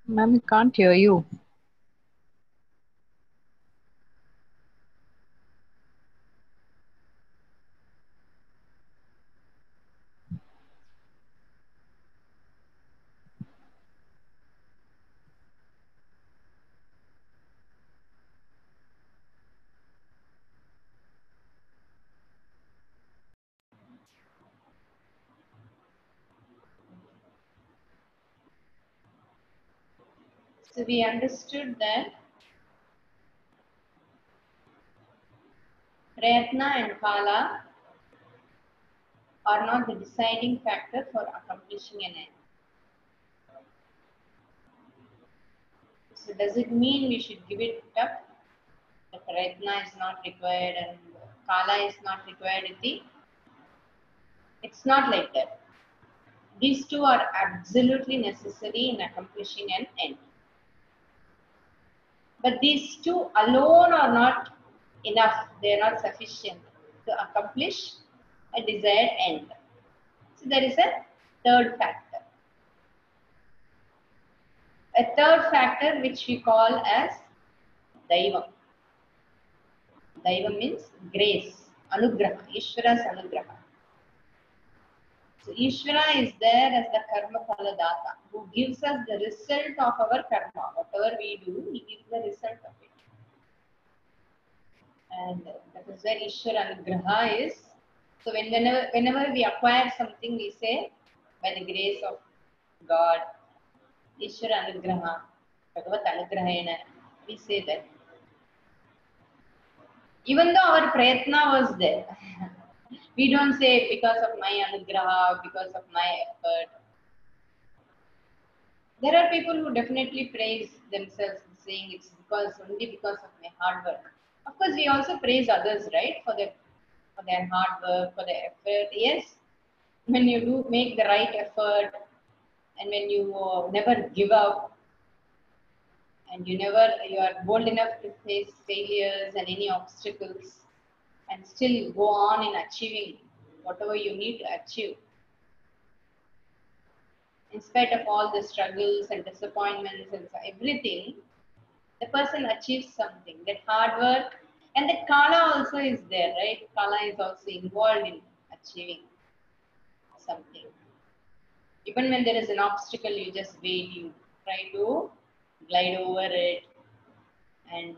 Ma'am, we can't hear you. So we understood that Prayatna and Kala are not the deciding factor for accomplishing an end. So does it mean we should give it up? The Prayatna is not required and Kala is not required. It's not like that. These two are absolutely necessary in accomplishing an end. But these two alone are not enough. They are not sufficient to accomplish a desired end. So there is a third factor. A third factor which we call as Daivam. Daivam means grace, Anugraha, Ishvara's Anugraha. So Ishvara is there as the Karma Phaladata, who gives us the result of our karma. Whatever we do, he gives the result of it. And that is where Ishvara Anugraha is. So whenever we acquire something, we say, by the grace of God, Ishvara Anugraha, Bhagavat Anugrahena, we say that. Even though our prayatna was there, we don't say because of my anugraha, because of my effort. There are people who definitely praise themselves, saying it's only because of my hard work. Of course, we also praise others, right, for their hard work, for their effort. Yes, when you do make the right effort, and when you never give up, and you are bold enough to face failures and any obstacles, and still go on in achieving whatever you need to achieve. In spite of all the struggles and disappointments and everything, the person achieves something. That hard work and the Kala also is there, right? Kala is also involved in achieving something. Even when there is an obstacle, you just wait, you try to glide over it and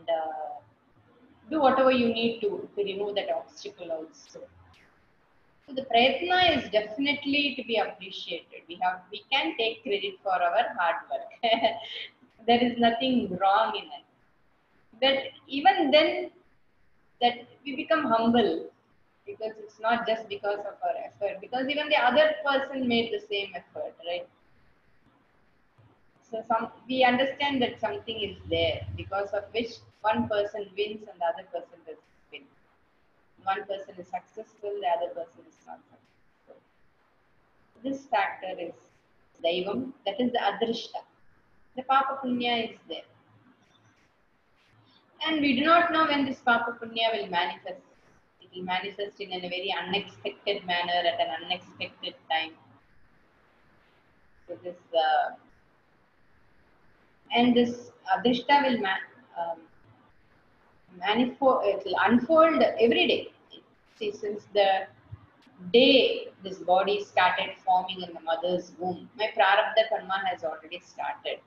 do whatever you need to remove that obstacle also. So the prayatna is definitely to be appreciated. We can take credit for our hard work. There is nothing wrong in it. But even then, that we become humble because it's not just because of our effort. Because even the other person made the same effort, right? So we understand that something is there because of which one person wins and the other person doesn't win. One person is successful, the other person is not successful. This factor is Daivam, that is the Adrishta. The Papa Punya is there. And we do not know when this Papa Punya will manifest. It will manifest in a very unexpected manner at an unexpected time. So this Adrishta will it will unfold every day. See, since the day this body started forming in the mother's womb, my prarabdha karma has already started.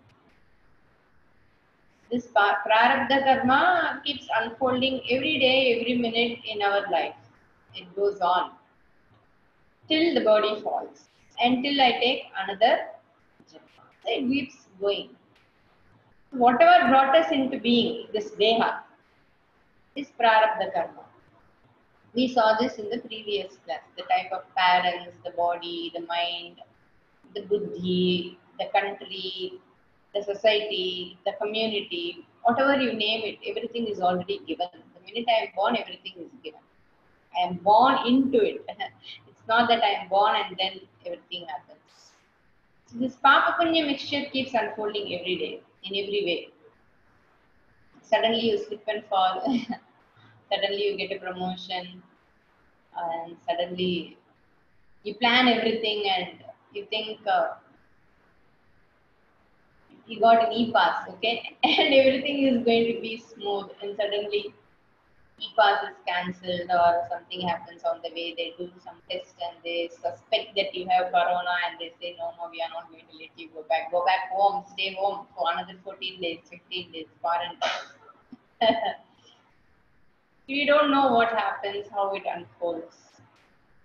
This prarabdha karma keeps unfolding every day, every minute in our life. It goes on till the body falls, until I take another janma. So it keeps going. Whatever brought us into being, this deha, is prarabdha karma. We saw this in the previous class, the type of parents, the body, the mind, the buddhi, the country, the society, the community, whatever you name it, everything is already given. The minute I am born, everything is given. I am born into it. It's not that I am born and then everything happens. So this Papa Punya mixture keeps unfolding every day, in every way. Suddenly you slip and fall. Suddenly you get a promotion, and suddenly you plan everything and you think you got an e-pass, okay, and everything is going to be smooth, and suddenly e-pass is cancelled or something happens on the way. They do some test and they suspect that you have corona, and they say, no, no, we are not going to let you go back. Go back home, stay home for another 14 days, 15 days, quarantine. We don't know what happens, how it unfolds.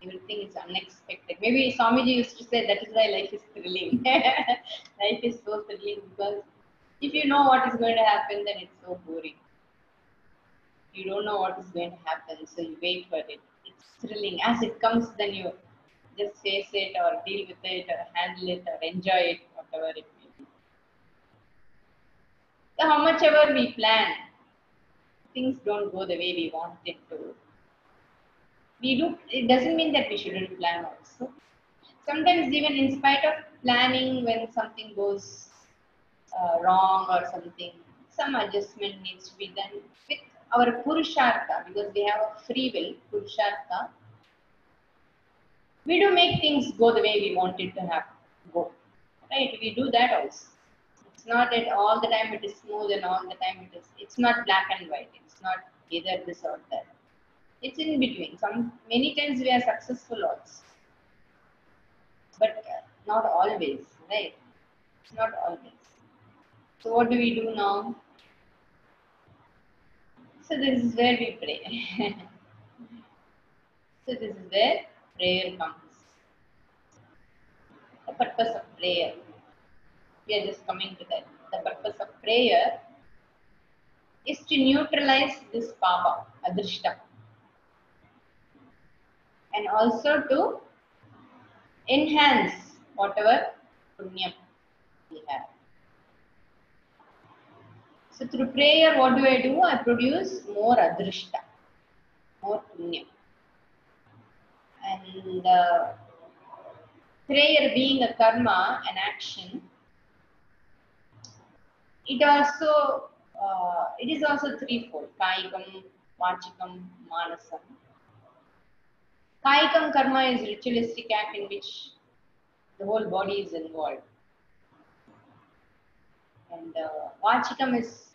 Everything is unexpected. Maybe Swamiji used to say that is why life is thrilling. Life is so thrilling because if you know what is going to happen, then it's so boring. You don't know what is going to happen, so you wait for it. It's thrilling. As it comes, then you just face it or deal with it or handle it or enjoy it, whatever it may be. So how much ever we plan, things don't go the way we want it to. We do. It doesn't mean that we shouldn't plan also. Sometimes even in spite of planning, when something goes wrong or something, some adjustment needs to be done with our purushartha, because we have a free will, purushartha. We do make things go the way we want it to have go, right? We do that also. It's not that all the time it is smooth and all the time it is. It's not black and white. It's not either this or that. It's in between. Many times we are successful also, but not always, right? It's not always. So what do we do now? So this is where we pray. So this is where prayer comes. The purpose of prayer. We are just coming to that. The purpose of prayer is to neutralize this papa, adrishta, and also to enhance whatever punyam we have. So through prayer, what do? I produce more adrishta, more punyam. And prayer being a karma, an action, it is also threefold: kaikam, vachikam, manasam. Kaikam karma is ritualistic act in which the whole body is involved, and vachikam is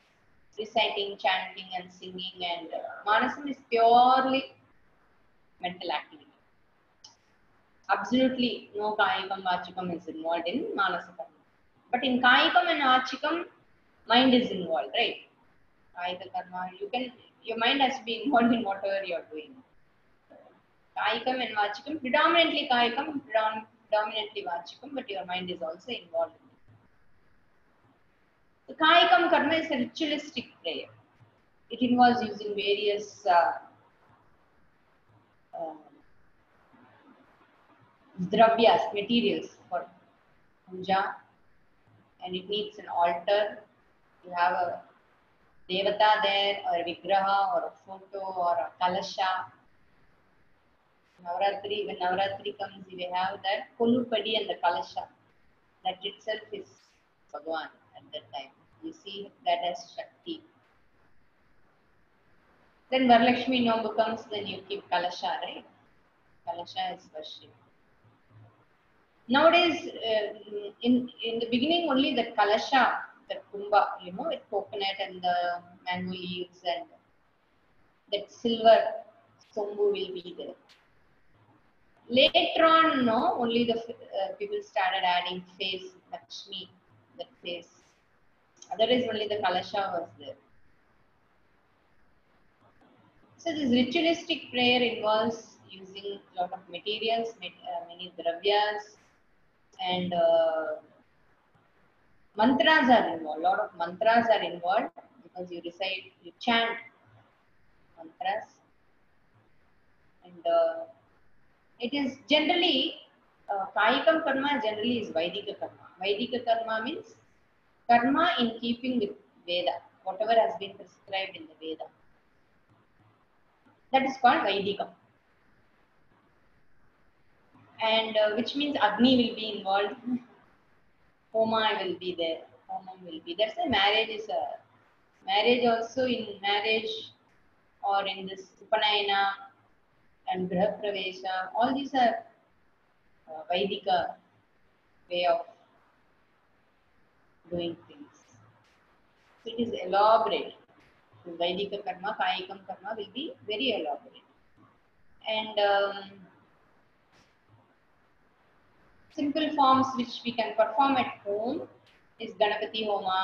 reciting, chanting, and singing, and manasam is purely mental activity. Absolutely no kaikam, vachikam is involved in manasa karma. But in kaikam and vachikam, mind is involved, right? Kaika karma, your mind has to be involved in whatever you are doing. Kaikam and vachikam, predominantly kaikam, predominantly vachikam, but your mind is also involved. The kaikam karma is a ritualistic prayer. It involves using various dravyas, materials for puja, and it needs an altar. You have a devata there, or a vigraha, or a photo, or a kalasha. Navratri, when Navratri comes, we have that Kolupadi and the Kalasha. That itself is Bhagavan at that time. You see that as Shakti. Then Varalakshmi Nobu comes, then you keep Kalasha, right? Kalasha is worship. Nowadays, in the beginning, only the Kalasha, the Kumbha, with coconut and the mango leaves, and that silver sombu will be there. Later on, no, only the people started adding face, Lakshmi, that face. Otherwise, only the Kalasha was there. So this ritualistic prayer involves using a lot of materials, many dravyas, and mantras are involved. A lot of mantras are involved because you recite, you chant mantras, and it is generally Kaikam karma generally is Vaidika karma. Vaidika karma means karma in keeping with Veda, whatever has been prescribed in the Veda. That is called Vaidikam. And which means Agni will be involved, Homa will be there, Homam will be there. So marriage also, in marriage or in this Upanayana and Graha Pravesha, all these are Vaidika way of doing things. So it is elaborate. The Vaidika karma, Kayikam karma will be very elaborate. And simple forms which we can perform at home is Ganapati Homa,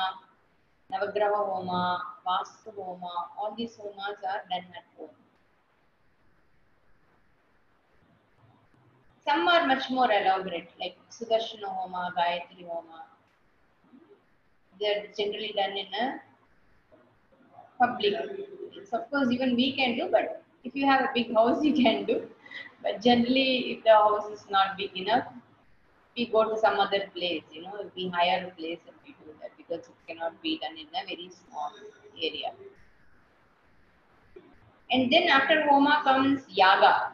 Navagraha Homa, Vastu Homa. All these homas are done at home. Some are much more elaborate, like Sudarshana Homa, Gayatri Homa. They are generally done in a public. It's of course even we can do, but if you have a big house, you can do. But generally, if the house is not big enough, we go to some other place. We hire a place and we do that because it cannot be done in a very small area. And then after Homa comes Yaga,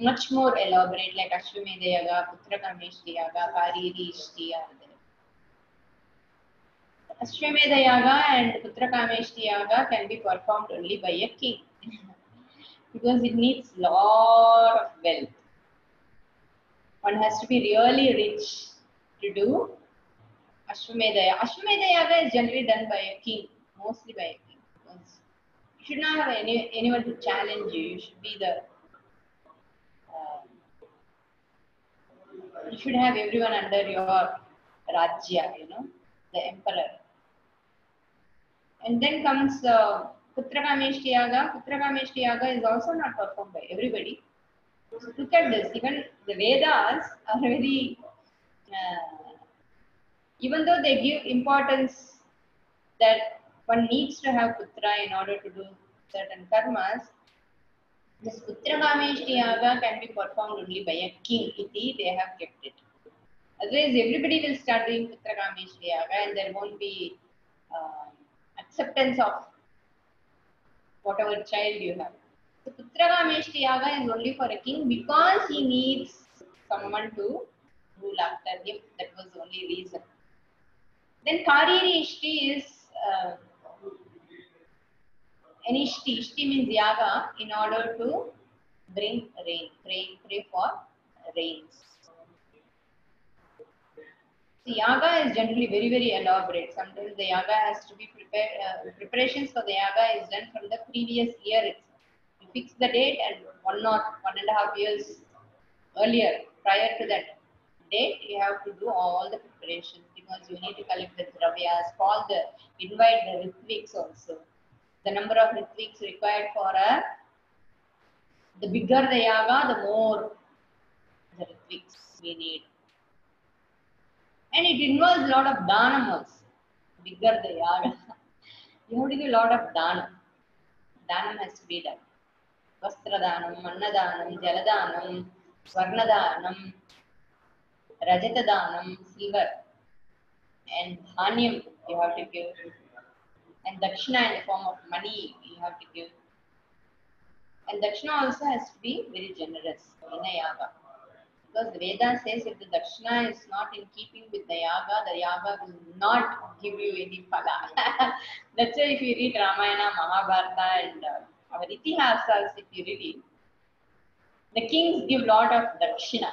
much more elaborate, like Ashwamedha Yaga, Putrakameshti Yaga, Kariri Ishti are there. Ashwamedha Yaga and Putrakameshti Yaga can be performed only by a king because it needs lot of wealth. One has to be really rich to do Ashwamedha Yaga. Ashwamedha Yaga is generally done by a king, mostly by a king. Because you should not have anyone to challenge you. You should be you should have everyone under your Rajya, the emperor. And then comes Putrakameshti Yaga. Putrakameshti Yaga is also not performed by everybody. So look at this. Even the Vedas are very, even though they give importance that one needs to have Putra in order to do certain karmas, this Putrakameshti Yaga can be performed only by a king. Iti, they have kept it. Otherwise, everybody will start doing Putrakameshti Yaga and there won't be acceptance of whatever child you have. So Putrakameshti Yaga is only for a king because he needs someone to rule after him. That was the only reason. Then Kariri Ishti is an Ishti. Ishti means Yaga in order to bring rain. Pray for rains. The Yaga is generally very, very elaborate. Sometimes the Yaga has to be prepared. Preparations for the Yaga is done from the previous year itself. You fix the date and 1.5 years earlier, prior to that date, you have to do all the preparations because you need to collect the dravyas, invite the Ritviks also. The number of Ritviks required for the bigger the Yaga, the more the Ritviks we need. And it involves a lot of dhanam also. Bigger the Yaga. You have to do a lot of dhanam. Dhanam has to be done. Vastradhanam, Annadhanam, Jaladanam, Swarnadhanam, Rajatadhanam, silver, and Dhanyam you have to give. And Dakshina in the form of money you have to give. And Dakshina also has to be very generous in a Yaga. Because the Veda says if the Dakshina is not in keeping with the Yaga will not give you any phala. That's why if you read Ramayana, Mahabharata and our Itihasas, if you read it, the kings give lot of Dakshina.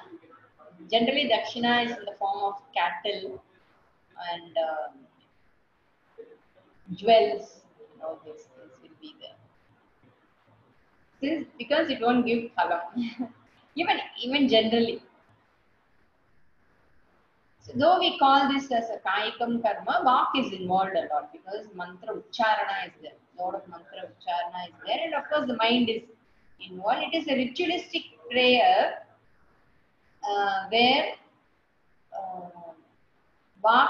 Generally, Dakshina is in the form of cattle and jewels and all these things will be there. This because it won't give phalam. even generally. So though we call this as a Kayikam karma, Vak is involved a lot because mantra ucharana is there. Lot of mantra ucharana is there, and of course the mind is involved. It is a ritualistic prayer where Vak,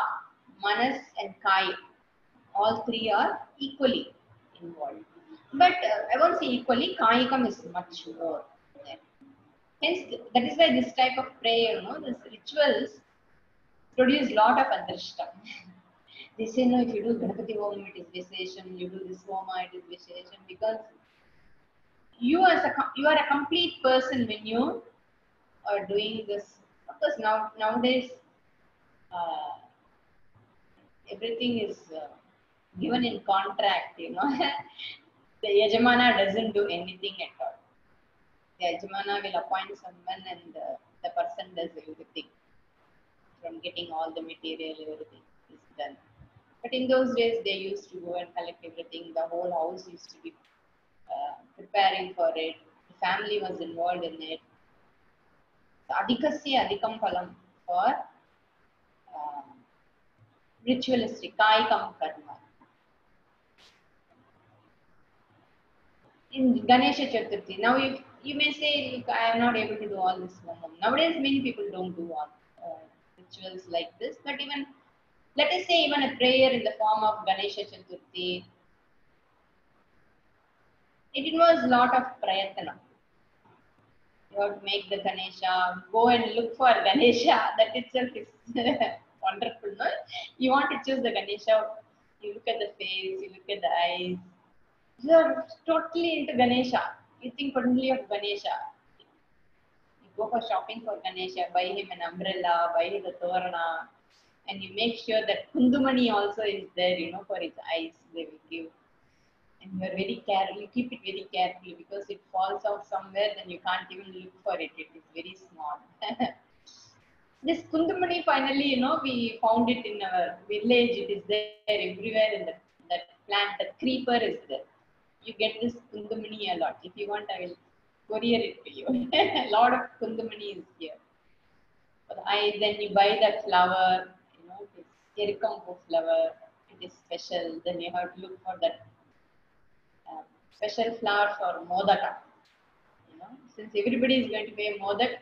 Manas, and Kaya, all three are equally involved. But I won't say equally, Kayikam is much more there. Hence, that is why this type of prayer, these rituals produce lot of adrishtam. They say, no, if you do Ganapati Homa, it is Vishesham, you do this Homa, it is Vishesham, because you are a complete person when you are doing this. Of course, nowadays, everything is given in contract, The Yajamana doesn't do anything at all. The Yajamana will appoint someone and the person does everything. From getting all the material, everything is done. But in those days, they used to go and collect everything. The whole house used to be preparing for it. The family was involved in it. So, adhikasya adhikam phalam for ritualistic, kaikam karma. In Ganesha Chaturthi, now if you may say, look, I am not able to do all this homam. Nowadays, many people don't do all rituals like this. But even, let us say, even a prayer in the form of Ganesha Chaturthi, it involves a lot of prayatna. You have to make the Ganesha, go and look for Ganesha. That itself is wonderful. No? You want to choose the Ganesha, you look at the face, you look at the eyes. You are totally into Ganesha. You think only of Ganesha. You go for shopping for Ganesha, buy him an umbrella, buy him the torana, and you make sure that Kundumani also is there, for his eyes they will give. And you are very careful, you keep it very carefully because it falls out somewhere, then you can't even look for it. It is very small. This Kundumani finally, we found it in our village. It is there everywhere in that plant. The creeper is there. You get this Kundumani a lot. If you want, I will courier it to you. A lot of Kundumani is here. But then you buy that flower, this Erikampu flower. It is special. Then you have to look for that special flower for Modaka. Since everybody is going to pay Modak,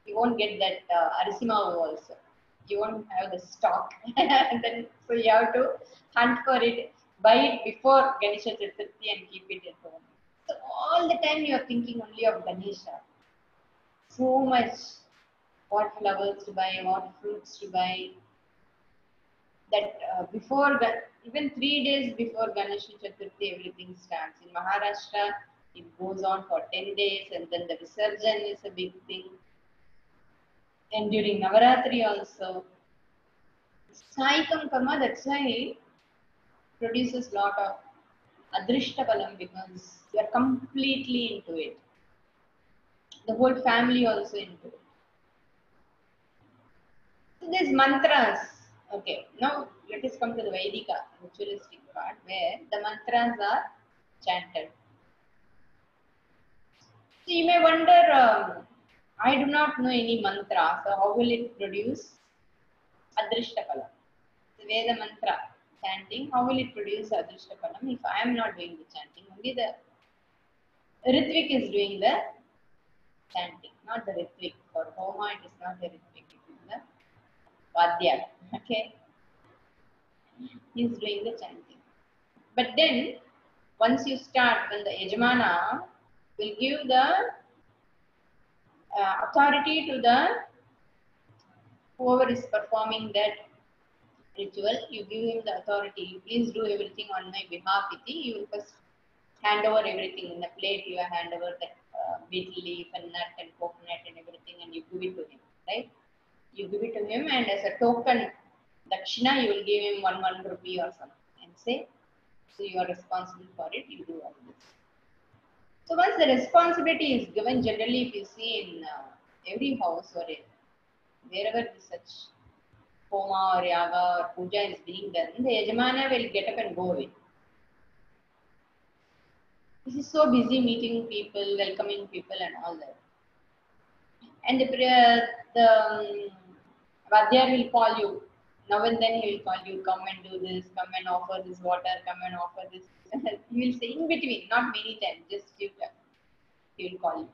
you won't get that Arisimavu also. You won't have the stock. Then, so you have to hunt for it, buy it before Ganesha Chaturthi and keep it at home. So all the time you are thinking only of Ganesha. So much, what flowers to buy, what fruits to buy. That even 3 days before Ganesha Chaturthi, everything starts. In Maharashtra, it goes on for 10 days and then the Visarjan is a big thing. And during Navaratri also, Saikam Karma, that's why it produces lot of Adrishta Balam because you are completely into it. The whole family also into it. So there's mantras. Okay, now let us come to the Vedika, ritualistic part, where the mantras are chanted. So you may wonder, I do not know any mantra, so how will it produce Adrishta Balam? The Veda mantra chanting, how will it produce Adrishta Balam if I am not doing the chanting? Only the Ritvik is doing the chanting, not the Ritvik. For Homa, it is not the Ritvik, it is the Vadya. Okay? He is doing the chanting. But then, once you start, when the Yajamana will give the authority to the whoever is performing that ritual, you give him the authority. You please do everything on my behalf. You will first hand over everything in a plate. You hand over the betel leaf and nut and coconut and everything, and you give it to him. Right? You give it to him, and as a token, dakshina, you will give him 1 rupee or something, and say, so you are responsible for it. You do all this. So once the responsibility is given, generally, if you see in every house or wherever such homa or yaga or puja is being done, the Yajamana will get up and go away. This is so busy meeting people, welcoming people and all that. And the Vadyar will call you. Now and then he will call you, come and do this, come and offer this water, come and offer this. He will say in between, not many times, just few times. He will call you.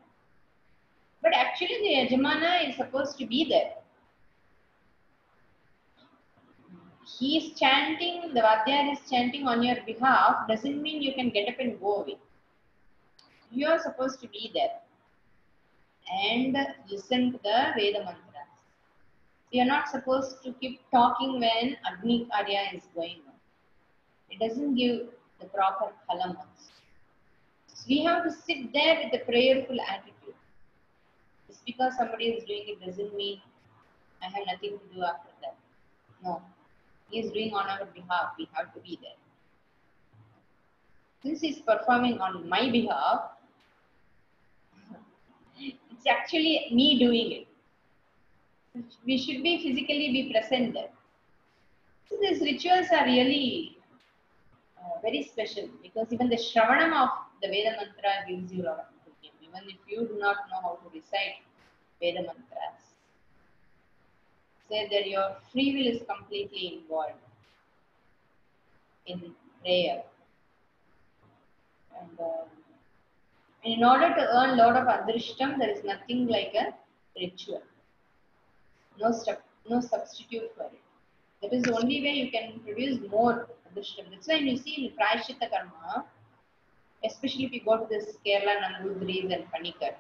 But actually the Yajamana is supposed to be there. He is chanting, the Vadyar is chanting on your behalf, doesn't mean you can get up and go away. You are supposed to be there and listen to the Veda mantras. You are not supposed to keep talking when Agni Karya is going on. It doesn't give the proper phalam. So we have to sit there with a prayerful attitude. Just because somebody is doing it doesn't mean I have nothing to do after that. No. He is doing on our behalf. We have to be there. Since he is performing on my behalf, it's actually me doing it. We should be physically be present there. So these rituals are really very special because even the Shravanam of the Veda mantra gives you a lot of punya. Even if you do not know how to recite Veda mantras, say that your free will is completely involved in prayer. And in order to earn a lot of adrishtam, there is nothing like a ritual. No substitute for it. That is the only way you can produce more adrishtam. That's why you see in Prayashitta Karma, especially if you go to this Kerala Nambudris and Panikar,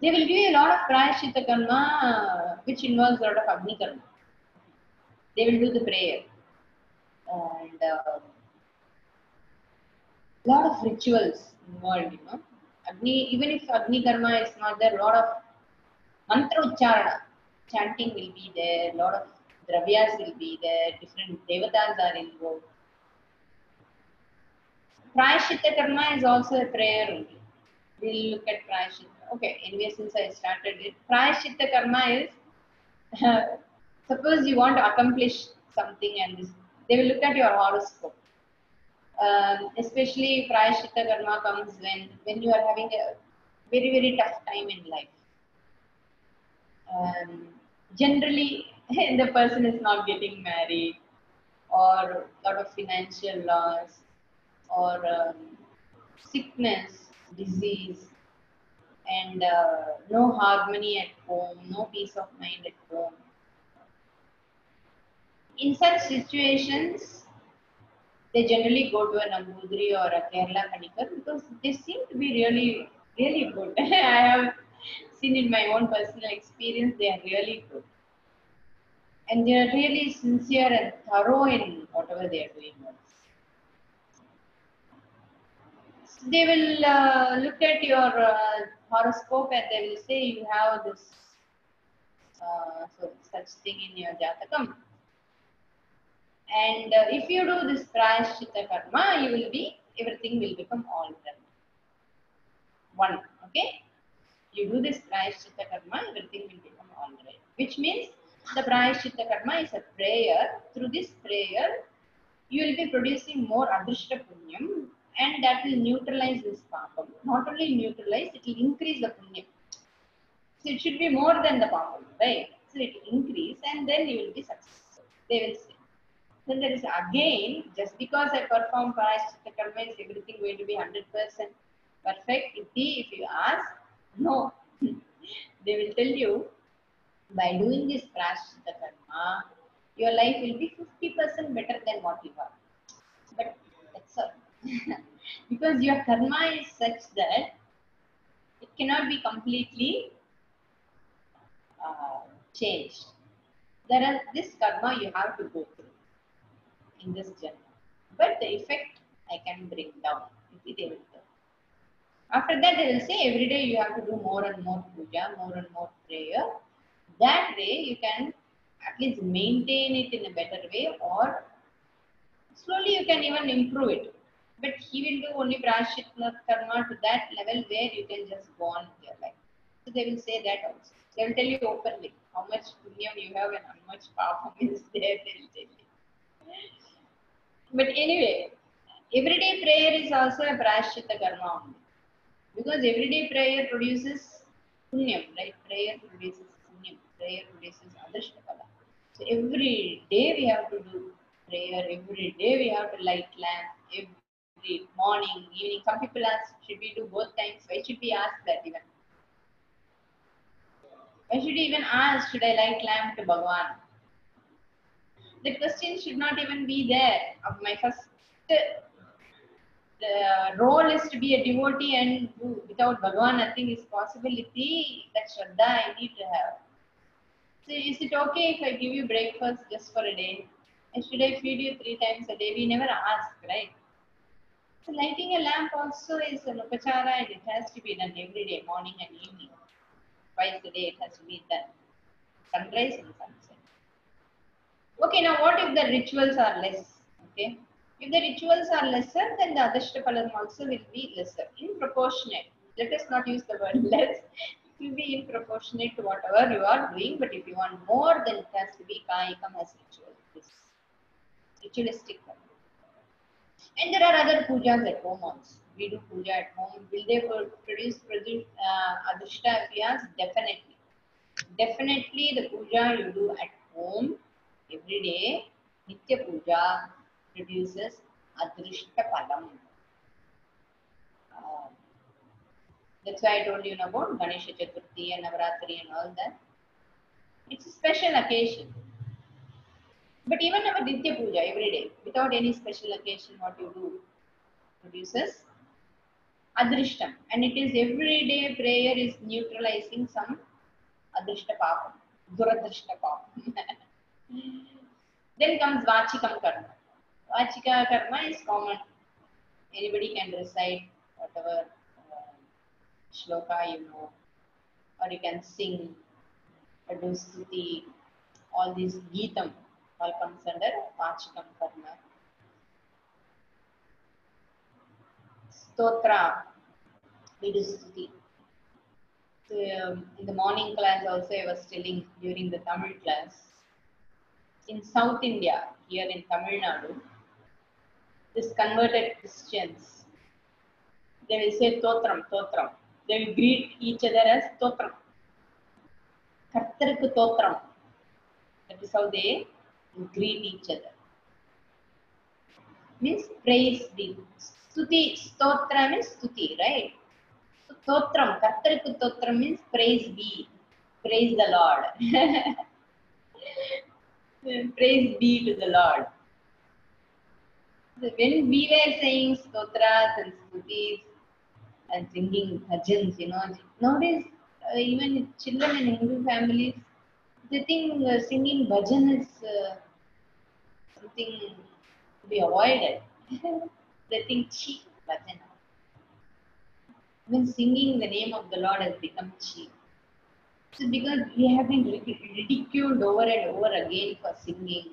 they will give you a lot of Prayashitta Karma which involves a lot of Agni Karma. They will do the prayer and lot of rituals involved, you know. Agni, even if Agni Karma is not there, a lot of mantra ucharana, chanting will be there, a lot of dravyas will be there, different devatas are involved. Prayashitta Karma is also a prayer only. We'll look at Prayashitta. Okay, anyway, since I started it, Prayashitta Karma is suppose you want to accomplish something and this, they will look at your horoscope. Especially Prayashitta Karma comes when you are having a very, very tough time in life. Generally, the person is not getting married, or a lot of financial loss, or sickness, disease, and no harmony at home, no peace of mind at home. In such situations, they generally go to a Nambudri or a Kerala Panikar because they seem to be really, really good. I have seen in my own personal experience, they are really good. And they are really sincere and thorough in whatever they are doing. So they will look at your horoscope and they will say you have this such thing in your Jatakam. And if you do this Prayashitta Karma, everything will become all right. One, okay? You do this Prayashitta Karma, everything will become all right. Which means the Prayashitta Karma is a prayer. Through this prayer, you will be producing more Adrishta Punyam and that will neutralize this Papam. Not only neutralize, it will increase the Punyam. So it should be more than the Papam, right? So it will increase and then you will be successful. They will say. Then there is again, just because I perform Prayashitta Karma, is everything going to be 100% perfect? If you ask, no. They will tell you, by doing this Prayashitta Karma, your life will be 50% better than what you are. But that's all. Because your karma is such that it cannot be completely changed. This karma you have to go through in this journey. But the effect I can bring down. They will do. After that, they will say every day you have to do more and more puja, more and more prayer. That way you can at least maintain it in a better way, or slowly you can even improve it. But he will do only Prayashitta Karma to that level where you can just go on with your life. So they will say that also. They will tell you openly how much punyam you have and how much papam is there. They will tell you. But anyway, everyday prayer is also a Prayashitta Karma only. Because everyday prayer produces punyam, right? Prayer produces punyam. Prayer produces adrishtakala. So every day we have to do prayer. Every day we have to light lamp. Every morning, evening. Some people ask, should we do both times? Why should we ask that even? Why should you even ask, should I light lamp to Bhagavan? The question should not even be there. Of my first the role is to be a devotee and without Bhagavan nothing is possible. That Shraddha I need to have. So is it okay if I give you breakfast just for a day? And should I feed you 3 times a day? We never ask, right? So lighting a lamp also is an upachara and it has to be done every day, morning and evening. Twice a day it has to be done. Sunrise and sunset. Okay, now what if the rituals are less? Okay. If the rituals are lesser, then the Adishtapalam also will be lesser, in proportionate. Let us not use the word less, It will be in proportionate to whatever you are doing, but if you want more, then it has to be Kayikam as ritual. This ritualistic one. And there are other pujas at home also. We do puja at home. Will they produce Adrishta Kriyas? Definitely. Definitely the puja you do at home every day, Nitya Puja produces Adrishta Palam. That's why I told you about Ganesha Chaturthi and Navaratri and all that. It's a special occasion. But even our Nitya Puja every day, without any special occasion, what you do produces Adrishtam. And it is everyday prayer is neutralizing some Adrishta Papam, Duradrishta Papam. Then comes Vachikam Karma. Vachika Karma is common. Anybody can recite whatever shloka you know, or you can sing, or do stuti, all these Geetam all comes under Vachikam Karma. Stotra, we do stuti. So, in the morning class also I was telling during the Tamil class, in South India, here in Tamil Nadu, these converted Christians, they will say Totram, Totram. They will greet each other as Totram. Kartarku Totram. That is how they greet each other. Means praise be. Stuti, Stotra means Stuti, right? So Totram, Kartarku Totram means praise be. Praise the Lord. Praise be to the Lord. So when we were saying stotras and stutis and singing bhajans, nowadays even children in Hindu families, they think singing bhajan is something to be avoided. They think cheap bhajan. When singing the name of the Lord has become cheap. So because we have been ridiculed over and over again for singing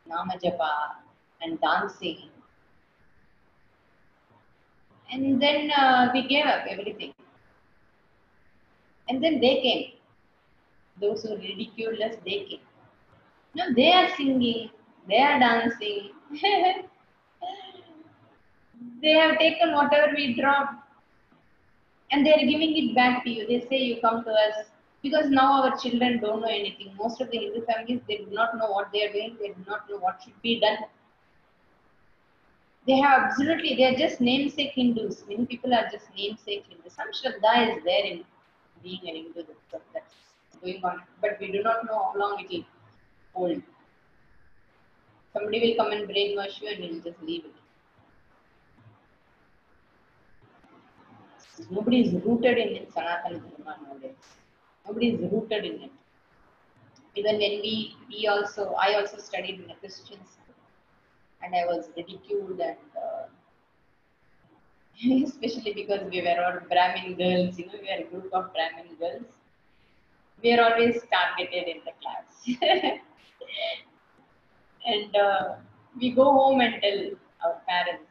Nama Japa and dancing. And then we gave up everything. And then they came. Those who ridiculed us, they came. No, they are singing, they are dancing. They have taken whatever we dropped and they are giving it back to you. They say, you come to us. Because now our children don't know anything. Most of the Hindu families, they do not know what they are doing. They do not know what should be done. They have absolutely, they are just namesake Hindus. Many people are just namesake Hindus. Some Shraddha is there in being an Hindu. That's going on. But we do not know how long it will hold. Somebody will come and brainwash you and you will just leave it. Nobody is rooted in Sanatana Dharma nowadays. Nobody is rooted in it. Even when I also studied in a Christian school and I was ridiculed and especially because we were all Brahmin girls, we were a group of Brahmin girls. We are always targeted in the class. And we go home and tell our parents,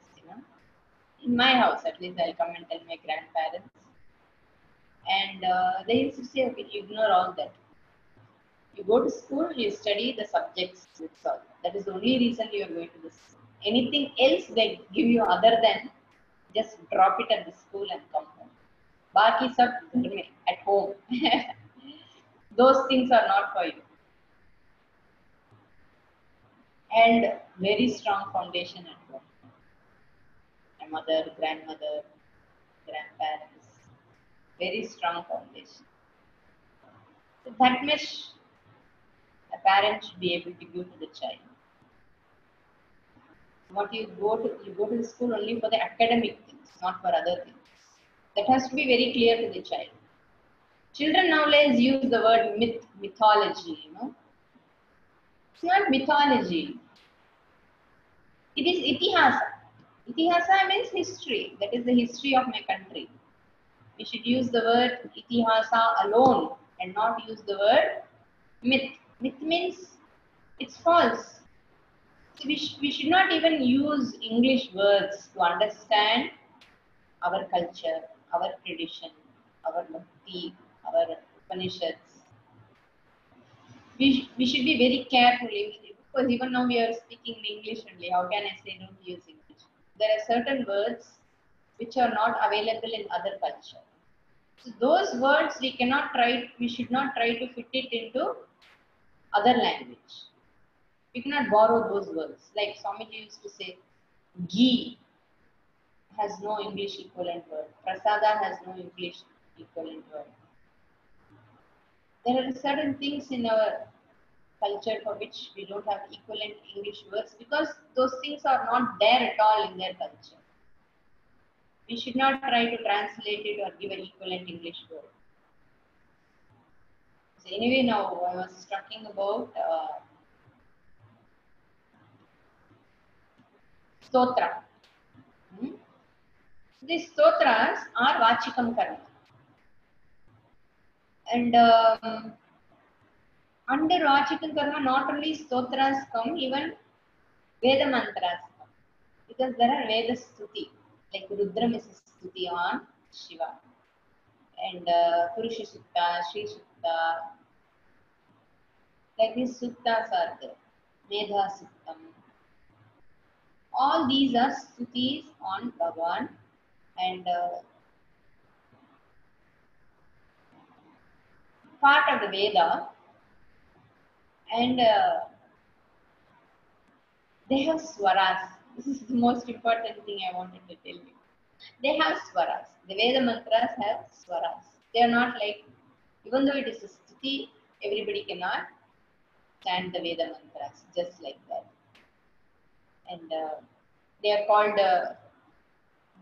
in my house at least I'll come and tell my grandparents. And they used to say, okay, you ignore all that. You go to school, you study the subjects, that's all. That is the only reason you are going to this school. Anything else they give you other than just drop it at the school and come home. Baki sab at home. Those things are not for you. And very strong foundation at home. My mother, grandmother, grandparents, very strong foundation. So that much a parent should be able to give to the child. What you go to the school only for the academic things, not for other things. That has to be very clear to the child. Children nowadays use the word mythology, It's not mythology. It is itihasa. Itihasa means history. That is the history of my country. We should use the word itihasa alone and not use the word myth. Myth means it's false. So we should not even use English words to understand our culture, our tradition, our bhakti, our Upanishads. We should be very careful because even now we are speaking in English only. How can I say don't use English? There are certain words which are not available in other culture. So those words we should not try to fit it into other language. We cannot borrow those words. Like Swamiji used to say, ghee has no English equivalent word. Prasada has no English equivalent word. There are certain things in our culture for which we don't have equivalent English words because those things are not there at all in their culture. We should not try to translate it or give an equivalent English word. So anyway, now I was talking about stotra. These stotras are Vachikam Karma. And under Vachikam Karma, not only stotras come, even Veda mantras come. Because there are Veda Stuti, like Rudram is a Stuti on Shiva. And Purusha Sutta, Sri Sutta, like these Suttas are there. Medha Suttam. All these are Stutis on Bhagavan. And part of the Veda. And they have swaras. This is the most important thing I wanted to tell you. They have swaras. The Veda mantras have swaras. They are not like, even though it is a stuti, everybody cannot chant the Veda mantras just like that. And they are called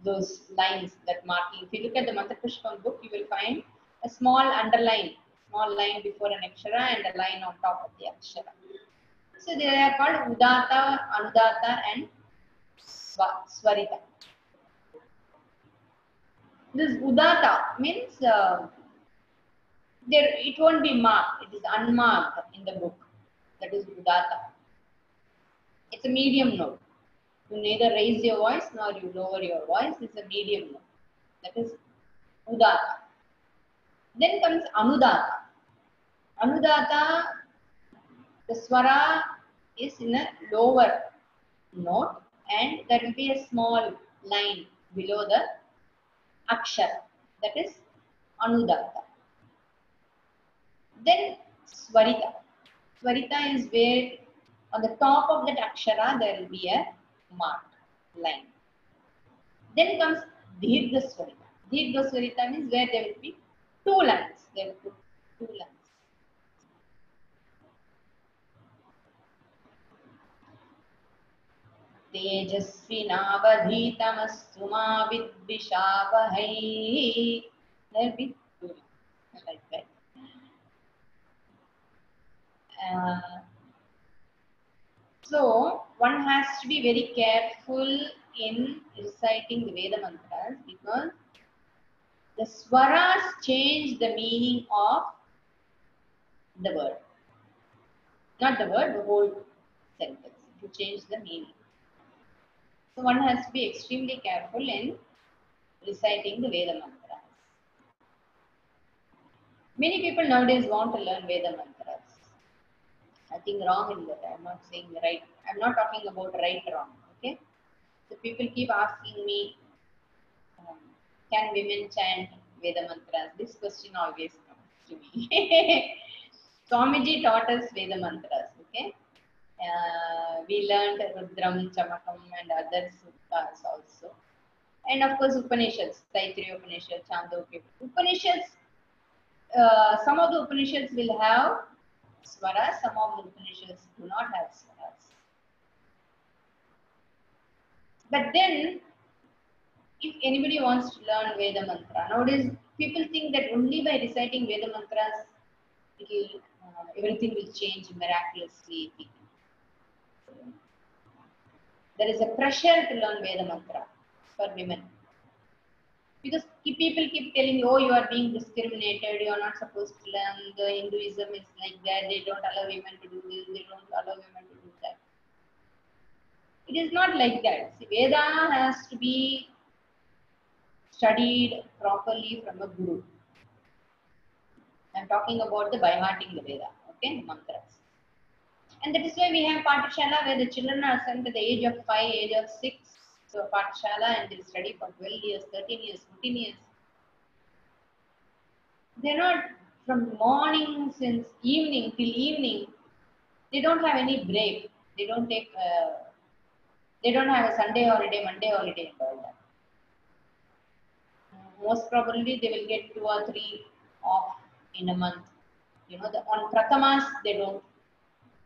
those lines that marking. If you look at the Mantra Pushpam book, you will find a small underline, small line before an akshara and a line on top of the akshara. So they are called Udata, Anudata and Swarita. This Udata means it won't be marked. It is unmarked in the book. That is Udata. It's a medium note. You neither raise your voice nor you lower your voice. It's a medium note. That is Udata. Then comes Anudata. Anudata, the swara is in a lower note and there will be a small line below the akshara. That is Anudata. Then Swarita. Swarita is where on the top of that akshara there will be a marked line. Then comes Dirgha Swarita. Dirgha Swarita means where there will be two lines. They will put two lines. Tejasvinavadhitamastu ma vidvishavahai. There will be two lines like that. So one has to be very careful in reciting the Veda mantras because the swaras change the meaning of the word. Not the word, the whole sentence. To change the meaning. So one has to be extremely careful in reciting the Veda mantras. Many people nowadays want to learn Veda mantras. Nothing wrong in that. I'm not saying right. I'm not talking about right wrong. Okay. So people keep asking me, can women chant Veda mantras? This question always comes to me. Swamiji taught us Veda mantras. Okay. We learned Rudram, Chamakam and other suttas also. And of course Upanishads, Taittiriya Upanishad, Chandogya. Upanishads, some of the Upanishads will have swaras, some of the Upanishads do not have swaras. But then, if anybody wants to learn Veda mantra, nowadays people think that only by reciting Veda mantras, everything will change miraculously. There is a pressure to learn Veda mantra for women. Because people keep telling, oh, you are being discriminated, you are not supposed to learn, the Hinduism is like that, they don't allow women to do this, they don't allow women to do that. It is not like that. See, Veda has to be studied properly from a guru. I'm talking about the by hearting the Veda, okay, mantras. And that is why we have Pathshala where the children are sent at the age of 5, age of 6. So Pathshala and they study for 12 years, 13 years, 14 years. They're not from morning since evening till evening. They don't have any break. They don't take. They don't have a Sunday holiday, Monday holiday, and all that. Most probably they will get 2 or 3 off in a month. You know, on Prathamas they don't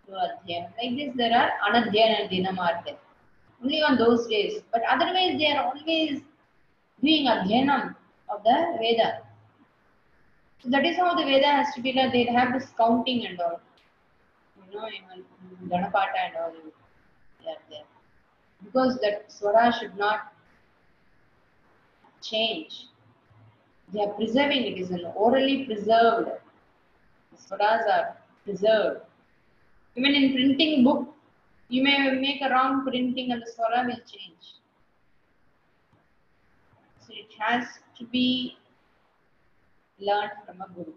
do Adhyayana. Like this, there are Anadhyayana Dinam are there. Only on those days. But otherwise, they are always doing Adhyanam of the Veda. So that is how the Veda has to be done. They have this counting and all. You know, even Ganapata and all. They are there. Because that Swara should not change. They are preserving it. It is an orally preserved. The Swaras are preserved. Even in printing book, you may make a wrong printing and the Swara will change. So it has to be learned from a guru,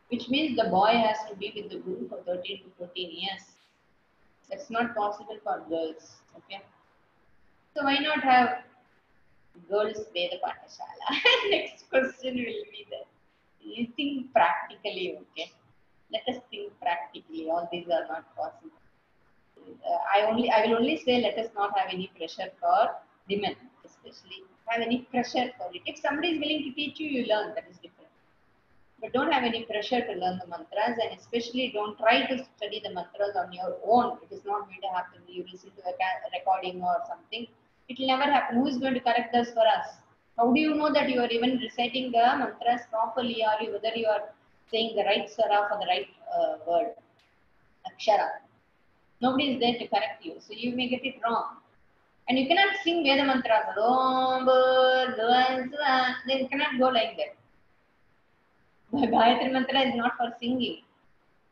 which means the boy has to be with the guru for 13 to 14 years. That's not possible for girls. Okay. So why not have girls Veda Pathshala? Next question will be that. You think practically, okay? Let us think practically. All these are not possible. I will only say let us not have any pressure for women, especially have any pressure for it. If somebody is willing to teach you, you learn. That is different. But don't have any pressure to learn the mantras, and especially don't try to study the mantras on your own. It is not going to happen. You listen to a recording or something. It will never happen. Who is going to correct us for us? How do you know that you are even reciting the mantras properly, or whether you are saying the right swara for the right word, akshara? Nobody is there to correct you, so you may get it wrong. And you cannot sing Veda mantras. Then you cannot go like that. The Gayatri mantra is not for singing.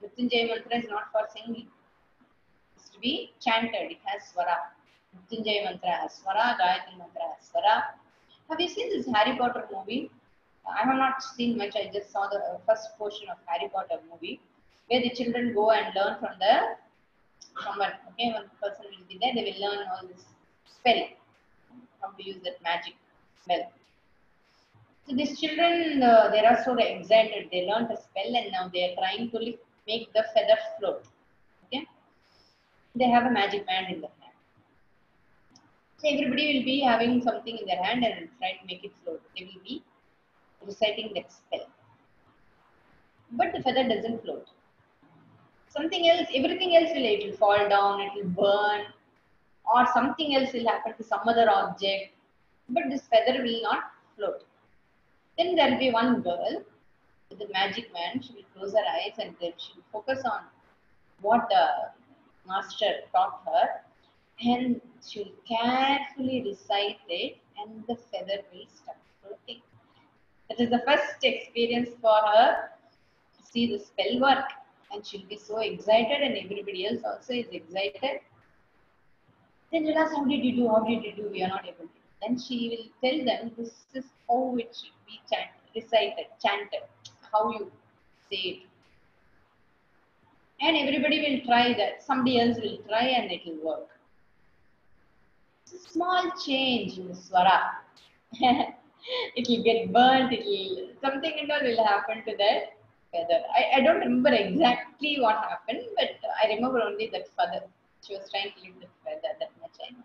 Mrityunjaya mantra is not for singing. It's to be chanted. It has swara. Mrityunjaya mantra has swara. Gayatri mantra has swara. Have you seen this Harry Potter movie? I have not seen much. I just saw the first portion of Harry Potter movie, where the children go and learn from someone. Okay, one person will be there. They will learn all this spell, how to use that magic spell. So these children, they are so excited. They learned a spell and now they are trying to make the feather float. Okay, they have a magic wand in their hand. So everybody will be having something in their hand and try to make it float. They will be reciting that spell, but the feather doesn't float. Something else, everything else it will fall down, it will burn, or something else will happen to some other object, but this feather will not float. Then there will be one girl with the magic wand. She will close her eyes and then she will focus on what the master taught her, and she will carefully recite it, and the feather will start floating. That is the first experience for her to see the spell work, and she'll be so excited, and everybody else also is excited. Then you'll ask, how did you do? How did you do? We are not able to. Then she will tell them, this is how it should be recited, chanted, how you say it. And everybody will try that. Somebody else will try and it will work. It's a small change in the swara. It will get burnt, something and all will happen to that feather. I don't remember exactly what happened, but I remember only that feather. She was trying to lift the feather, that much I know.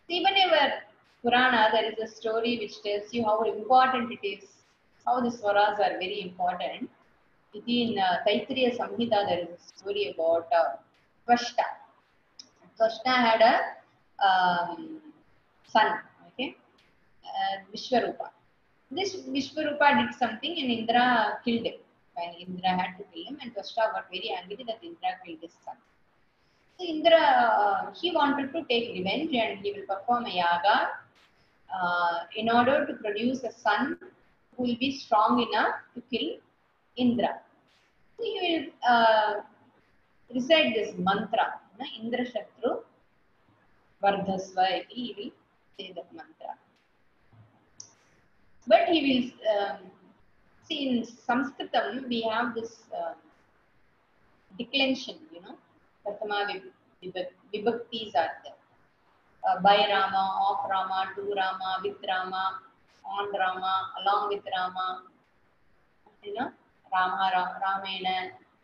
Even in our Purana, there is a story which tells you how important it is, how the swaras are very important. In Taittiriya Samhita, there is a story about Tvashta. Tvashta had a son, okay, Vishwarupa. This Vishwarupa did something and Indra killed him. When Indra had to kill him, and Tvashta got very angry that Indra killed his son. So Indra, he wanted to take revenge and he will perform a yaga in order to produce a son who will be strong enough to kill Indra. So he will recite this mantra, Indra Shatru Vardhasva, he will say that mantra. But he will See, in Sanskritam, we have this declension, Prathama Vibhaktis are there. By Rama, of Rama, to Rama, with Rama, on Rama, along with Rama, Ramena,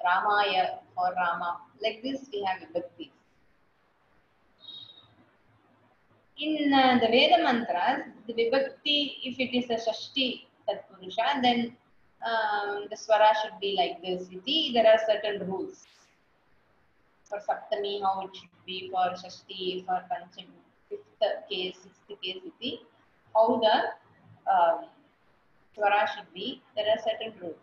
Ramaya for Rama. Like this, we have Vibhaktis. In the Veda mantras, the Vibhakti, if it is a Shashti Tatpurusha, then the Swara should be like this. There are certain rules. For Saptami, how it should be, for Shashti, for Panchami, fifth case, sixth case, how the Swara should be. There are certain rules.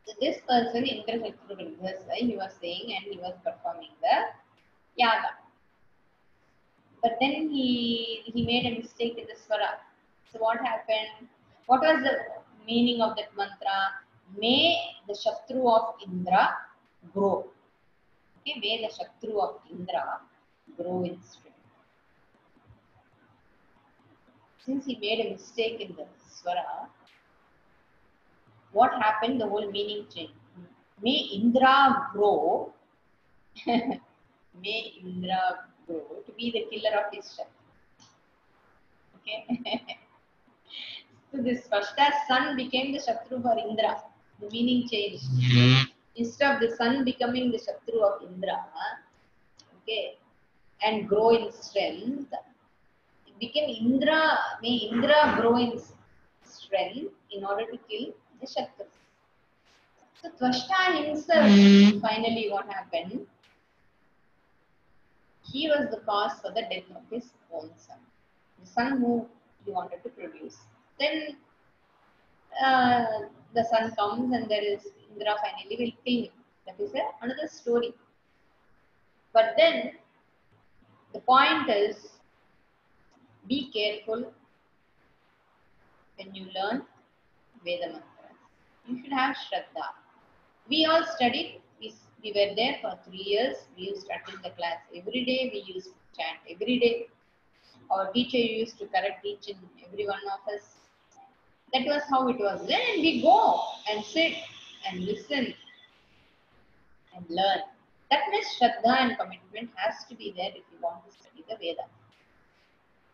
So this person, Indra Shatrugna, he was saying and he was performing the yaga. But then he made a mistake in the Swara. So what happened? What was the meaning of that mantra? May the Shatru of Indra grow. Okay, may the Shatru of Indra grow in strength. Since he made a mistake in the Swara, what happened? The whole meaning changed. May Indra grow. May Indra grow to be the killer of his Shatru. Okay. So this Svashta's son became the Shatru for Indra. The meaning changed. Instead of the son becoming the Shatru of Indra, okay, and grow in strength, it became Indra. May Indra grow in strength in order to kill the Shatru. So Tvashta himself, finally what happened? He was the cause for the death of his own son. The son who he wanted to produce. Then the son comes and there is Indra finally will kill him. That is another story. But then the point is, be careful when you learn Veda mantras. You should have Shraddha. We all studied. We were there for 3 years. We used to attend the class every day. We used to chant every day. Our teacher used to correct each and every one of us. That was how it was. Then we go and sit and listen and learn. That means Shraddha and commitment has to be there if you want to study the Veda.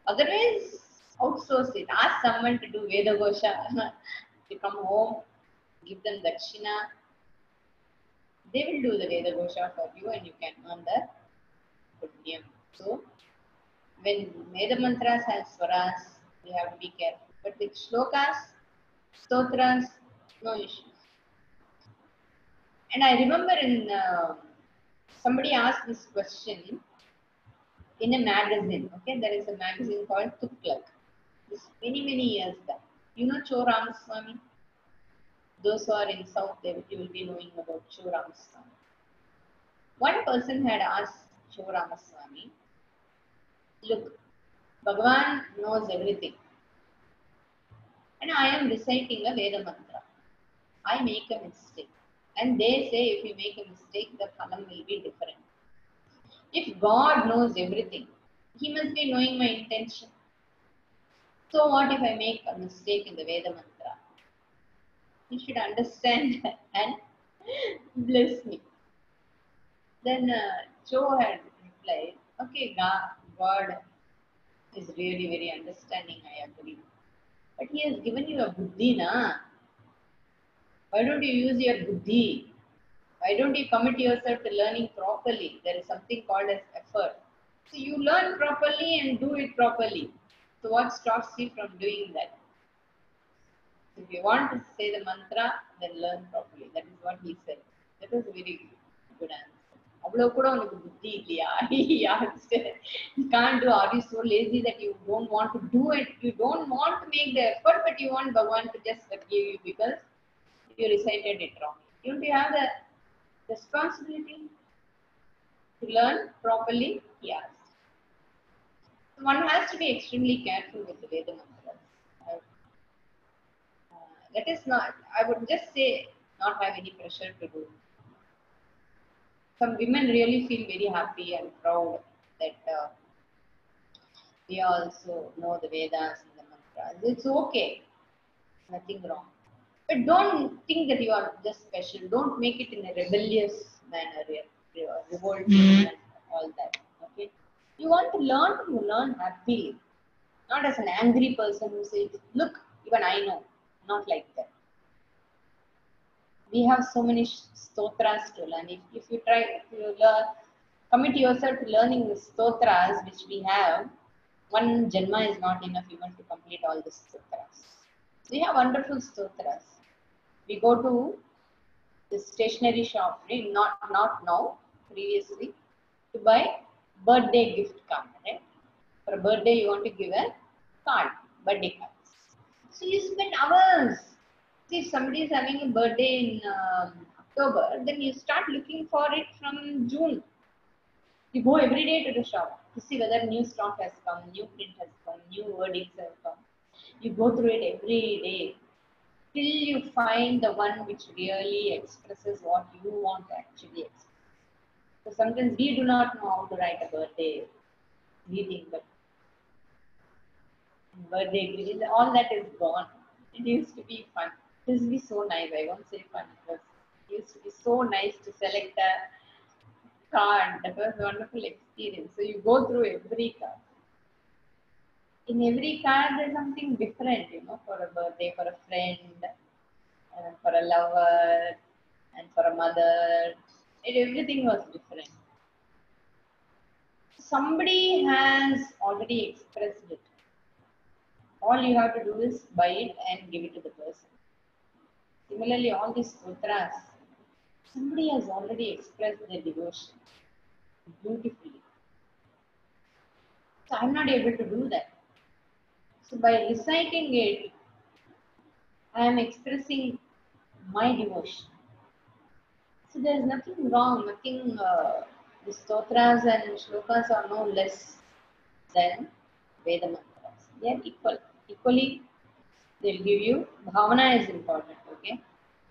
Otherwise, outsource it. Ask someone to do Veda Gosha. You come home, give them Dakshina. They will do the Veda Gosha for you and you can earn the Punyam. So, when Veda Mantras have Swaras, we have to be careful. But with Shlokas, Stotras, no issues. And I remember in somebody asked this question in a magazine. Okay, there is a magazine called Tuklak. This many years back. You know Cho Ramaswamy? Those who are in South, you will be knowing about Cho Ramaswamy. One person had asked Cho Ramaswamy, look, Bhagavan knows everything. And I am reciting a Veda mantra. I make a mistake. And they say if you make a mistake, the phalam will be different. If God knows everything, He must be knowing my intention. So what if I make a mistake in the Veda mantra? He should understand and bless me. Then Cho had replied, okay, God is really very understanding, I agree. But He has given you a buddhi, na? Why don't you use your buddhi? Why don't you commit yourself to learning properly? There is something called as effort. So you learn properly and do it properly. So what stops you from doing that? If you want to say the mantra, then learn properly. That is what he said. That was a very good answer. You can't do. Are you so lazy that you don't want to do it? You don't want to make the effort, but you want Bhagavan to just forgive you because you recited it wrong. Don't you have the responsibility to learn properly? Yes. So one has to be extremely careful with the Veda mantras. Let us not, I would just say, not have any pressure to do. Some women really feel very happy and proud that we also know the Vedas and the mantras. It's okay. Nothing wrong. But don't think that you are just special. Don't make it in a rebellious manner, revolting and all that. Okay. You want to learn, you learn happily. Not as an angry person who says, look, even I know. Not like that. We have so many stotras to learn. If you try, if you learn, commit yourself to learning the stotras which we have, one janma is not enough even to complete all the stotras. We have wonderful stotras. We go to the stationery shop, right? Not now, previously, to buy birthday gift card, right? For a birthday, you want to give a card, birthday card. So you spend hours. See, if somebody is having a birthday in October, then you start looking for it from June. You go every day to the shop to see whether new stock has come, new print has come, new wordings have come. You go through it every day till you find the one which really expresses what you want to actually express. So sometimes we do not know how to write a birthday greeting, but birthday greeting, all that is gone. It used to be fun. It used to be so nice. I won't say fun. It used to be so nice to select a card. That was a wonderful experience. So you go through every card. In every card, there's something different, for a birthday, for a friend, for a lover, and for a mother. Everything was different. Somebody has already expressed it. All you have to do is buy it and give it to the person. Similarly, all these sutras, somebody has already expressed their devotion beautifully. So I'm not able to do that. So by reciting it, I am expressing my devotion. So there is nothing wrong, nothing, the stotras and shlokas are no less than Veda mantras. They are equal. Equally, they'll give you, bhavana is important, okay?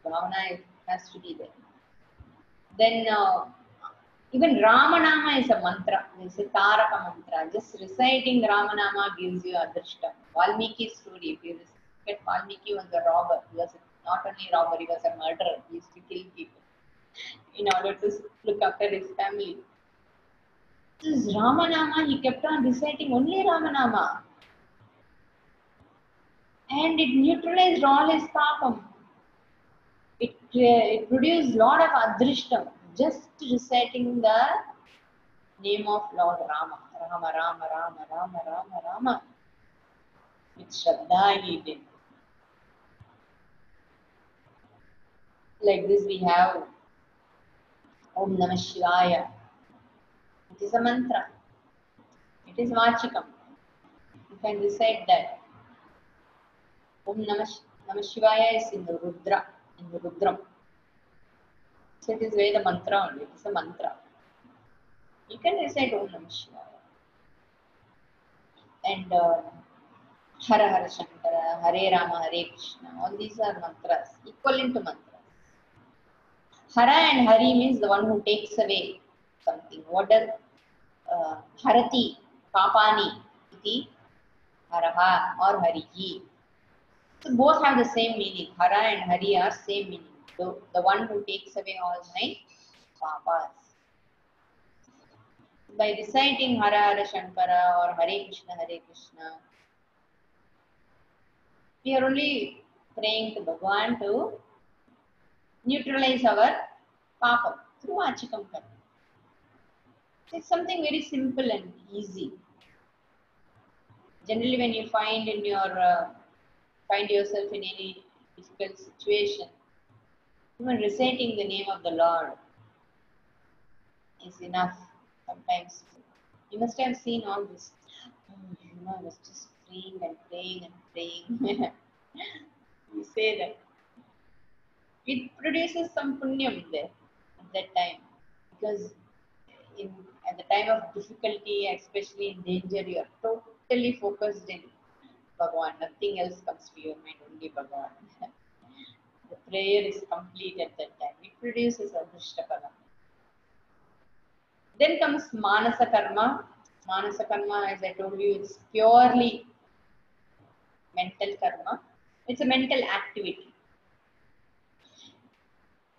Bhavana has to be there. Then even Ramanama is a mantra. It's a Taraka mantra. Just reciting Ramanama gives you adrishtam. Valmiki story. If you look at Valmiki was a robber. He was not only a robber, he was a murderer. He used to kill people in order to look after his family. This Ramanama, he kept on reciting only Ramanama. And it neutralized all his papam. It produced a lot of adrishtam. Just reciting the name of Lord Rama. Rama, Rama, Rama, Rama, Rama, Rama. With Shraddha he did. Like this we have Om Namah Shivaya. It is a mantra. It is Vachikam. You can recite that. Om Namah Shivaya is in the Rudra, in the Rudram. So it is Veda mantra only. It is a mantra. You can recite Om Namah Shivaya. And Hara Hara Shankara, Hare Rama, Hare Krishna. All these are mantras, equivalent to mantras. Hara and Hari means the one who takes away something. What does Harati, Papani, iti, Haraha or Harihi. So both have the same meaning. Hara and Hari are same meaning. The one who takes away all my papas. By reciting Hara Hara Shankara or Hare Krishna, we are only praying to Bhagavan to neutralize our papa through Achikam Karma. It's something very simple and easy. Generally, when you find yourself in any difficult situation, even reciting the name of the Lord is enough. Sometimes you must have seen all this. I was just praying and praying and praying. You say that it produces some punyam there at that time, because at the time of difficulty, especially in danger, you are totally focused in Bhagavan. Nothing else comes to your mind, only Bhagavan. The prayer is complete at that time. It produces Adrishtakala. Then comes Manasa Karma. Manasa Karma, as I told you, is purely mental karma. It's a mental activity.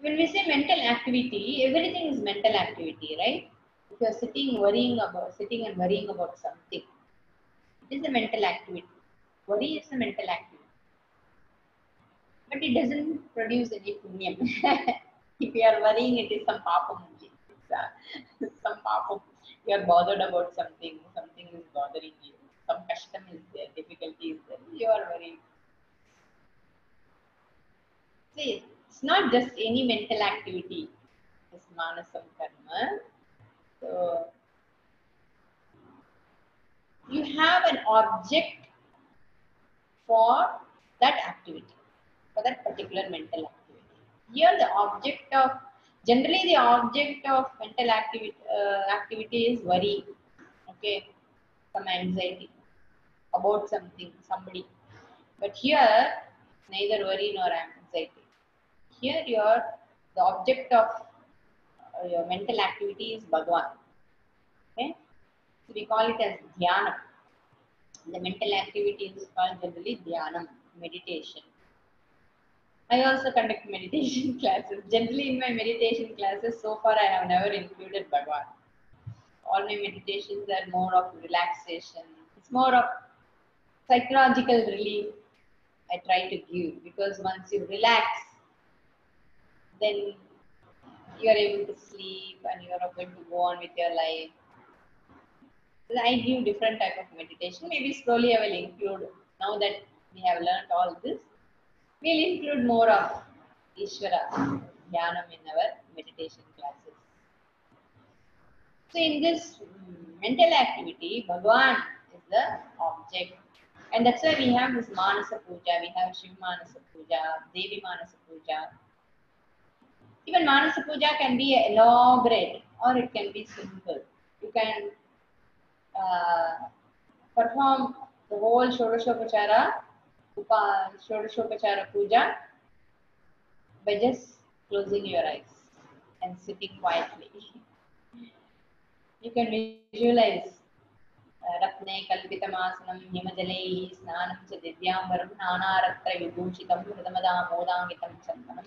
When we say mental activity, everything is mental activity, right? If you are sitting and worrying about something, it is a mental activity. Worry is a mental activity, but it doesn't produce any punyam. If you are worrying, it is some papam only. It's some papam. You are bothered about something. Something is bothering you. Some custom is there. Difficulty is there. You are worrying. See, it's not just any mental activity. It's manasam karma. So you have an object for that activity, for that particular mental activity. Here the object of, generally the object of mental activity is worry, okay, some anxiety about something, somebody. But here, neither worry nor anxiety. Here the object of your mental activity is Bhagwan. Okay? So we call it as dhyana. The mental activity is called generally dhyanam, meditation. I also conduct meditation classes. Generally, in my meditation classes, so far I have never included Bhagwan. All my meditations are more of relaxation. It's more of psychological relief I try to give, because once you relax, then you are able to sleep and you are able to go on with your life. So I give different type of meditation. Maybe slowly I will include, now that we have learned all this, we'll include more of Ishvara Dhyanam in our meditation classes. So in this mental activity, Bhagwan is the object. And that's why we have this Manasa Puja, we have Shiv Manasa Puja, Devi Manasa Puja. Even Manasa Puja can be elaborate or it can be simple. You can perform the whole Shodashopachara Puja by just closing your eyes and sitting quietly. You can visualize रत्ने कल्पितमासनं हिमजलैः स्नानं च दिव्याम्बरं नानारत्नविभूषितं मृदमदामोदाङ्गितं चन्दनं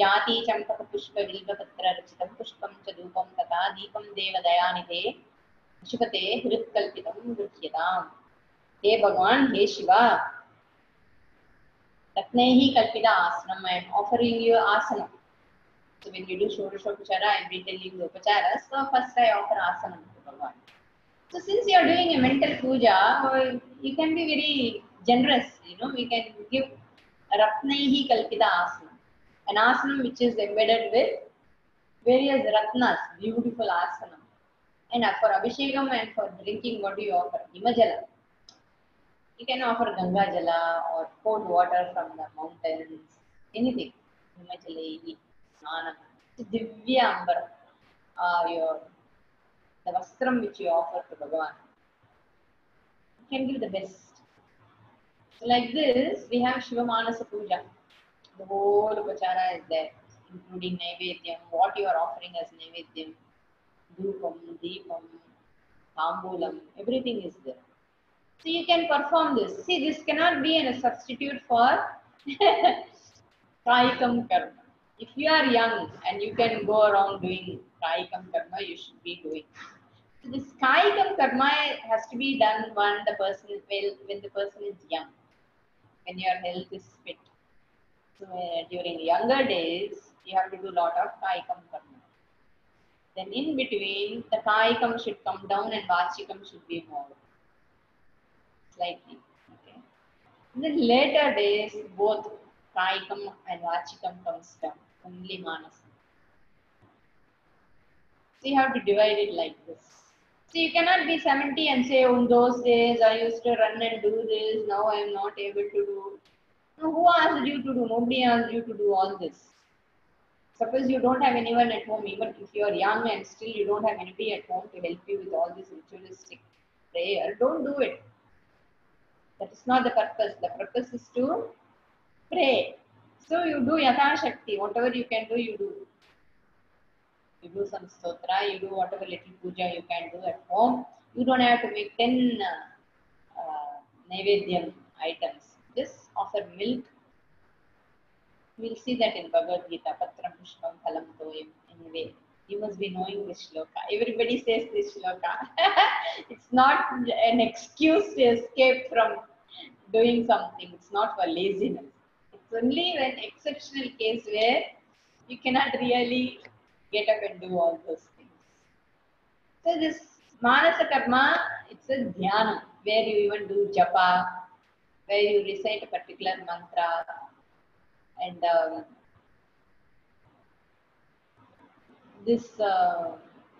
जाति चम्पकपुष्पबिल्वपत्ररचितं पुष्पं च धूपं तथा दीपं देवदयानिधे शुभते हृत्कल्पितं गृह्यताम्. हे भगवान, हे शिवा, रत्नैः कल्पित आसनम, I am offering you asana. So when you do Shodashopachara, I will be telling you upachara. So first I offer asana to Bhagwan. So since you are doing a mental puja, you can be very generous. We can give ratnaihi kalpita asana, an asana which is embedded with various ratnas, beautiful asana. And for abhishekam and for drinking, what do you offer? Himajala. You can offer Ganga Jala or cold water from the mountains, anything. Himajalehi, Snanam. Divya Ambar, the vastram which you offer to Bhagavan. You can give the best. So like this, we have Shiva Manasa Puja. The whole Upachara is there, including Naivedyam, what you are offering as Naivedyam, Dhupam, Deepam, Tambulam, everything is there. So you can perform this. See, this cannot be a substitute for Kaikam Karma. If you are young and you can go around doing Kaikam Karma, you should be doing. So this Kaikam Karma has to be done when the person is young, when your health is fit. So during younger days, you have to do a lot of Kaikam Karma. Then in between, the Kaikam should come down and Vachikam should be more. Slightly. Okay. In the later days, both Kaikam and Vachikam comes down, only Manasa. So you have to divide it like this. So you cannot be 70 and say, oh, in those days I used to run and do this, now I am not able to do. No, who asked you to do? Nobody asked you to do all this. Suppose you don't have anyone at home, even if you are young and still you don't have anybody at home to help you with all this ritualistic prayer, don't do it. That is not the purpose. The purpose is to pray. So you do Yatha Shakti, whatever you can do, you do. You do some stotra, you do whatever little puja you can do at home. You don't have to make 10 Naivedyam items. Just offer milk, We'll see that in Bhagavad Gita, Patram Pushpam Phalam Toyam. Anyway, you must be knowing this shloka. Everybody says this shloka. It's not an excuse to escape from doing something. It's not for laziness. It's only an exceptional case where you cannot really get up and do all those things. So this Manasa Karma, it's a dhyana where you even do japa, where you recite a particular mantra, and this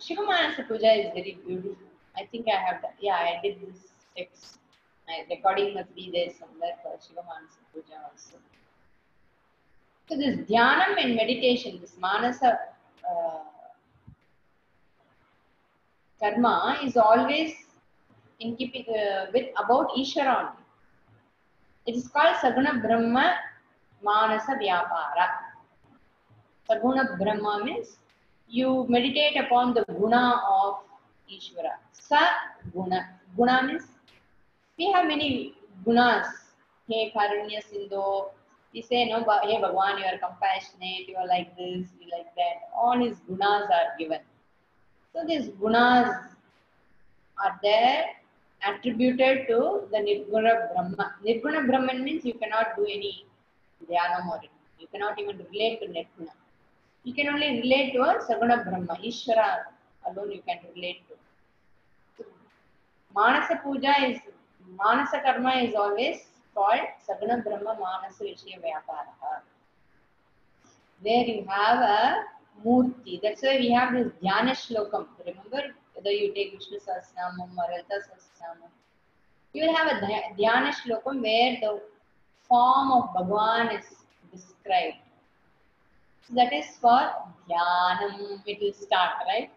Shiva Manasa Puja is very beautiful. I think I have done, yeah, I did this text. My recording must be there somewhere for Shiva Manasa Puja also. So this dhyanam and meditation, this Manasa karma is always in keeping with about Ishvara only. It is called Saguna Brahma Manasa Vyapara. Saguna Brahma means you meditate upon the guna of Ishvara. Sa guna. Guna means we have many gunas. Hey Karunya Sindhu. We say, no, hey Bhagwan, you are compassionate, you are like this, you like that. All his gunas are given. So these gunas are there attributed to the Nirguna Brahma. Nirguna Brahman means you cannot do any dhyanam or you cannot even relate to Nirguna. You can only relate to a Saguna Brahma. Ishvara alone you can relate to. So, Manasa Puja is, Manasa Karma is always called Saguna Brahma Manasa Vishya Vyapara. Where you have a Murti. That's why we have this Dhyana Shlokam. Remember, whether you take Vishnu Sahasranamam or Lalita Sahasranamam, you will have a Dhyana Shlokam where the form of Bhagwan is described. So that is for Dhyanam. It will start, right?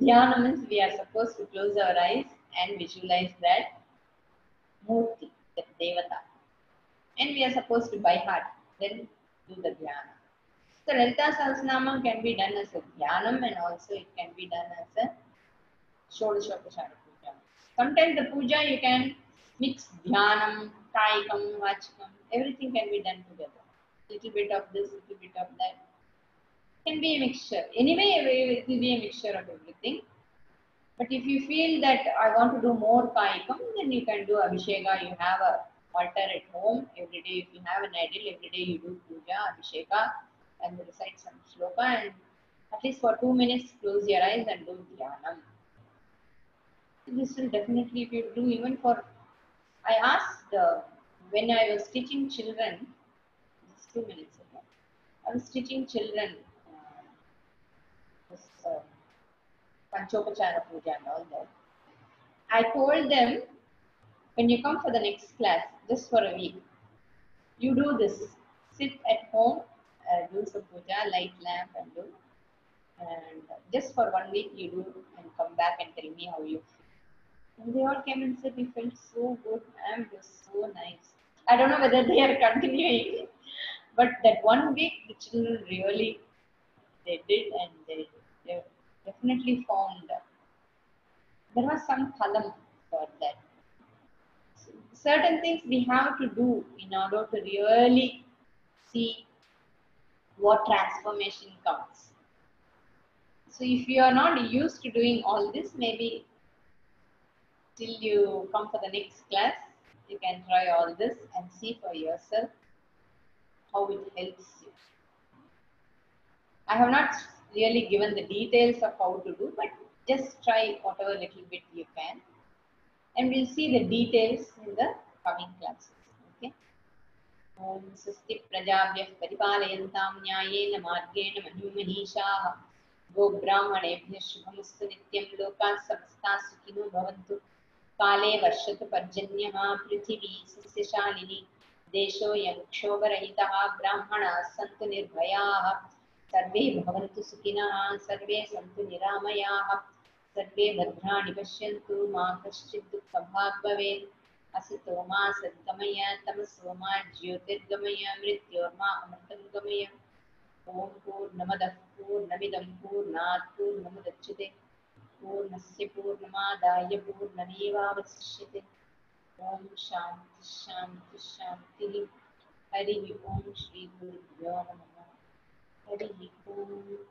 Dhyana means we are supposed to close our eyes and visualize that Murti, that Devata. And we are supposed to by heart, then do the Dhyana. So Lalita Sahasranamam can be done as a Dhyanam and also it can be done as a Shodashopachara Puja. Sometimes the Puja you can mix Dhyanam, Kaikam, Vachikam, everything can be done together. Little bit of this, little bit of that. Can be a mixture. Anyway, it will be a mixture of everything. But if you feel that I want to do more Kaikam, then you can do Abhisheka. You have a altar at home. Every day, if you have an idol, every day you do Puja, Abhisheka, and recite some shloka. And at least for 2 minutes, close your eyes and do Dhyanam. This will definitely, if you do even for, I asked when I was teaching children, just 2 minutes ago, I was teaching children this Panchopachara Puja and all that. I told them, when you come for the next class, just for a week, you do this. Sit at home, do some puja, light lamp and do. And just for 1 week you do and come back and tell me how you feel. And they all came and said, we felt so good, ma'am, it was so nice. I don't know whether they are continuing, but that 1 week the children really, they did and they definitely found there was some phalam for that. Certain things we have to do in order to really see what transformation comes. So if you are not used to doing all this, maybe till you come for the next class, you can try all this and see for yourself how it helps you. I have not really given the details of how to do, but just try whatever little bit you can. And we'll see the details in the coming classes. Okay. Om Swasti Prajabhyah Paripalayantam Nyayena Margena Manumaniishaah Gobrahmanebhyah Shubhamastu Nityam Lokaः Samasthaः Sukhiनो Bhavantu Kale Varshatu Parjanyah Prithvi Sasyashalini Deshoyam Kshobarahitah Brahmanas Santu Nirbhayaः Sarve Bhavantu Sukhinah Sarve Santu Niramayah Sarve Bhadrani Pashyantu Ma Kaschid Dukkha Bhag Bhavet Asito Ma Sadgamaya Tamaso Ma Jyotirgamaya Mrityorma Amritam Gamaya Om Purnamadah Purnamidam Purnat Purnamudachyate Purnasya Purnamadaya Purnameva Vasishyate Om Shanti Shanti Shanti. Hari Om Shri Guru Namaha. Hari Om.